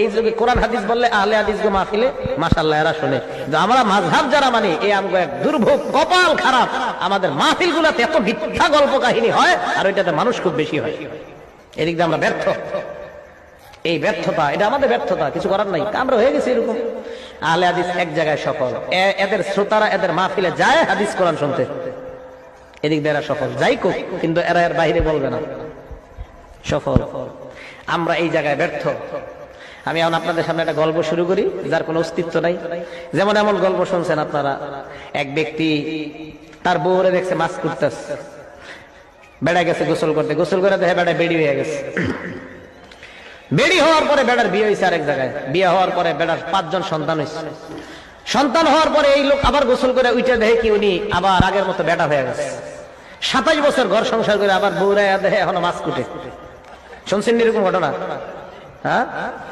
এই যুগে কোরআন হাদিস বললে আহলে হাদিস গো মাহফিলে মাশাআল্লাহ এরা শুনে, যে আমরা মাযহাব যারা মানি এই আমগো এক দুর্ভোগ, কপাল খারাপ, আমাদের মাহফিলগুলোতে এত মিথ্যা গল্প কাহিনী হয় আর ওইটাতে মানুষ খুব বেশি হয়। এদিক দিয়ে আমরা ব্যর্থ। এই ব্যর্থতা, এটা আমাদের ব্যর্থতা, কিছু করার নাই, আমরা হয়ে গেছি এরকম। আহলে হাদিস এক জায়গায় সফল, এদের শ্রোতারা এদের মাহফিলে যায় হাদিস কোরআন শুনতে, এদিক দিয়ে এরা সফল, যাই কোক, কিন্তু এরা এর বাইরে বলবে না সফল। আমরা এই জায়গায় ব্যর্থ। আমি এখন আপনাদের সামনে একটা গল্প শুরু করি যার কোনো অস্তিত্ব নাই। যেমন এমন গল্প শুনছেন আপনারা, এক ব্যক্তি তার বউরে দেখছে মাছ কুটতেছে, বেড়া গেছে গোসল করতে, গোসল করে দেখে বেড়া বেড়ি হয়ে গেছে। বেড়ি হওয়ার পরে বেড়ার বিয়ে হয়েছে আরেক জায়গায়, বিয়ে হওয়ার পরে বেড়ার 5 জন সন্তান হয়েছে। সন্তান হওয়ার পরে এই লোক আবার গোসল করে উঠে দেখে কি উনি আবার আগের মতো বেটা হয়ে গেছে। 27 বছর ঘর সংসার করে আবার বউরা দেখে এখনো মাছ কুটে। শুনছেন এরকম ঘটনা? হ্যাঁ,